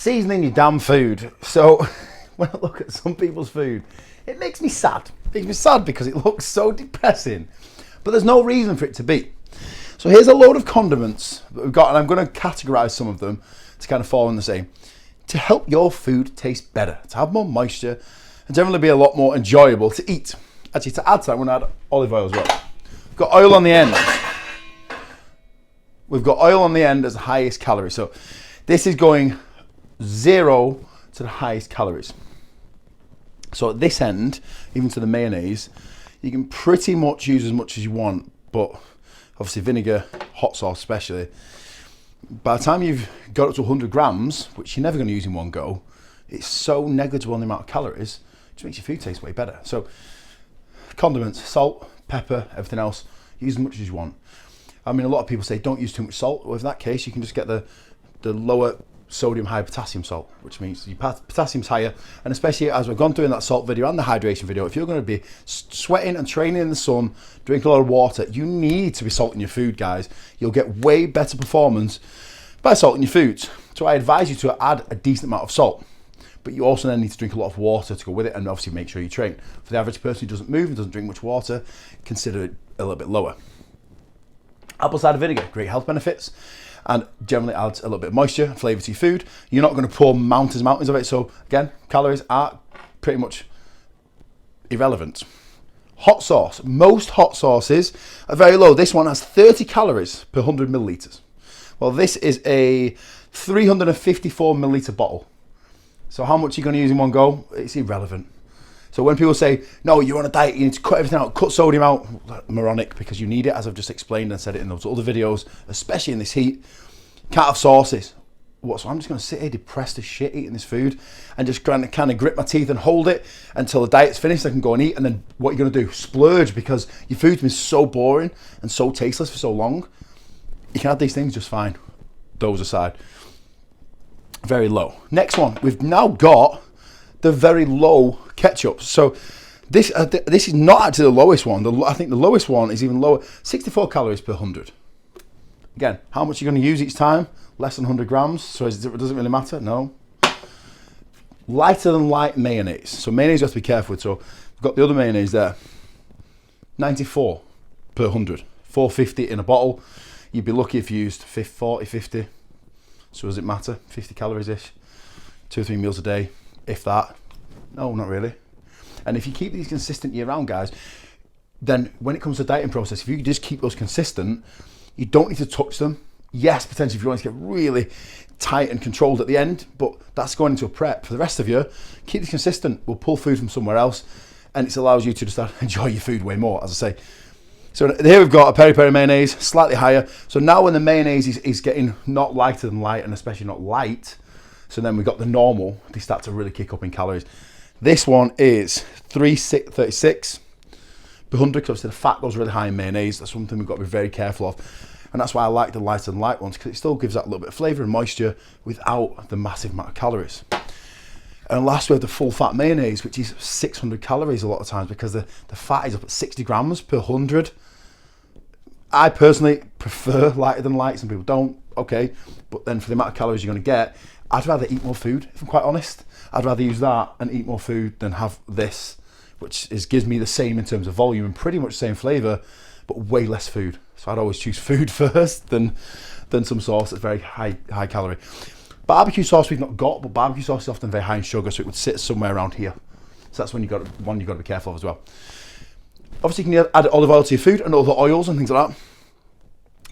seasoning your damn food. So when I look at some people's food, it makes me sad. It makes me sad because it looks so depressing, but there's no reason for it to be. So here's a load of condiments that we've got, and I'm going to categorize some of them to kind of fall in the same, to help your food taste better, to have more moisture, and generally be a lot more enjoyable to eat. Actually, to add to that, I'm going to add olive oil as well. We've got oil on the end. We've got oil on the end as the highest calorie. So this is going 0 to the highest calories. So at this end, even to the mayonnaise, you can pretty much use as much as you want, but obviously vinegar, hot sauce especially, by the time you've got up to 100 grams, which you're never going to use in one go, it's so negligible in the amount of calories, it just makes your food taste way better. So condiments, salt, pepper, everything else, use as much as you want. I mean, a lot of people say don't use too much salt. Well, in that case, you can just get the lower sodium, high potassium salt, which means your potassium's higher. And especially as we've gone through in that salt video and the hydration video, if you're going to be sweating and training in the sun, drink a lot of water, you need to be salting your food, guys. You'll get way better performance by salting your foods. So I advise you to add a decent amount of salt, but you also then need to drink a lot of water to go with it, and obviously make sure you train. For the average person who doesn't move and doesn't drink much water, consider it a little bit lower. Apple cider vinegar, great health benefits, and generally adds a little bit of moisture and flavour to your food. You're not going to pour mountains and mountains of it, so again, calories are pretty much irrelevant. Hot sauce. Most hot sauces are very low. This one has 30 calories per 100 millilitres. Well, this is a 354 millilitre bottle. So how much are you going to use in one go? It's irrelevant. So when people say, no, you're on a diet, you need to cut everything out, cut sodium out, moronic, because you need it, as I've just explained and said it in those other videos, especially in this heat. Can't have sauces. What, so I'm just going to sit here depressed as shit eating this food and just kind of grit my teeth and hold it until the diet's finished. I can go and eat, and then what you're going to do? Splurge, because your food's been so boring and so tasteless for so long. You can have these things just fine. Those aside. Very low. Next one, we've now got the very low ketchup. So this is not actually the lowest one. I think the lowest one is even lower, 64 calories per 100. Again, how much you're going to use each time? Less than 100 grams. So it doesn't really matter. No. Lighter than light mayonnaise. So mayonnaise you have to be careful with. So we've got the other mayonnaise there. 94 per 100. 450 in a bottle. You'd be lucky if you used 40, 50. So does it matter? 50 calories ish. 2 or 3 meals a day, if that. No, not really. And if you keep these consistent year round, guys, then when it comes to the dieting process, if you just keep those consistent, you don't need to touch them. Yes, potentially if you want to get really tight and controlled at the end, but that's going into a prep. For the rest of you, keep this consistent. We'll pull food from somewhere else, and it allows you to just enjoy your food way more, as I say. So here we've got a peri-peri mayonnaise, slightly higher. So now when the mayonnaise is getting not lighter than light, and especially not light, so then we've got the normal, they start to really kick up in calories. This one is 36 per 100, because obviously the fat goes really high in mayonnaise. That's something we've got to be very careful of. And that's why I like the lighter than light ones, because it still gives that little bit of flavour and moisture without the massive amount of calories. And last we have the full fat mayonnaise, which is 600 calories a lot of times, because the fat is up at 60 grams per 100. I personally prefer lighter than light. Some people don't, okay. But then for the amount of calories you're going to get, I'd rather eat more food, if I'm quite honest. I'd rather use that and eat more food than have this, which gives me the same in terms of volume and pretty much the same flavour, but way less food. So I'd always choose food first than some sauce that's very high calorie. Barbecue sauce we've not got, but barbecue sauce is often very high in sugar, so it would sit somewhere around here. So that's you've got to be careful of as well. Obviously, you can add olive oil to your food and other oils and things like that.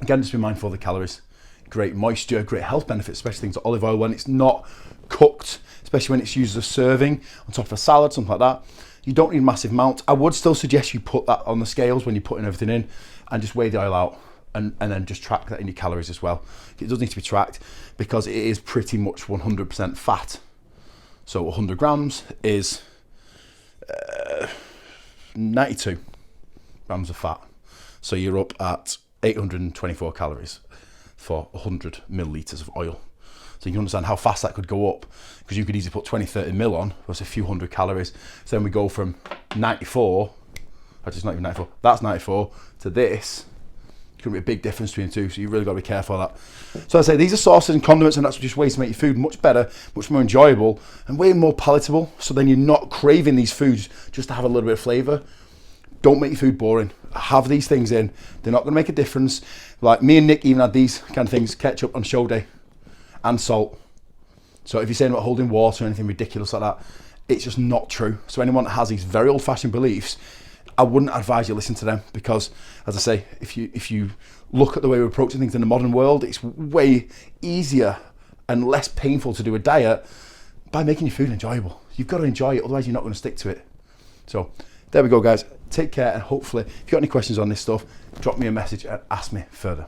Again, just be mindful of the calories. Great moisture, great health benefits, especially things like olive oil when it's not cooked, especially when it's used as a serving on top of a salad, something like that. You don't need massive amounts. I would still suggest you put that on the scales when you're putting everything in and just weigh the oil out and then just track that in your calories as well. It does need to be tracked because it is pretty much 100% fat. So 100 grams is 92 grams of fat. So you're up at 824 calories for 100 millilitres of oil. So you can understand how fast that could go up, because you could easily put 20, 30 mil on, plus a few hundred calories. So then we go from 94, actually it's not even 94, that's 94, to this, Could be a big difference between the two, so you've really got to be careful of that. So I say these are sauces and condiments, and that's just ways to make your food much better, much more enjoyable, and way more palatable. So then you're not craving these foods just to have a little bit of flavour. Don't make your food boring. Have these things in. They're not going to make a difference. Like me and Nick even had these kind of things, ketchup on show day, and salt. So if you're saying about holding water or anything ridiculous like that, it's just not true. So anyone that has these very old-fashioned beliefs, I wouldn't advise you listen to them, because, as I say, if you look at the way we're approaching things in the modern world, it's way easier and less painful to do a diet by making your food enjoyable. You've got to enjoy it, otherwise you're not going to stick to it. So there we go, guys. Take care, and hopefully, if you've got any questions on this stuff, drop me a message and ask me further.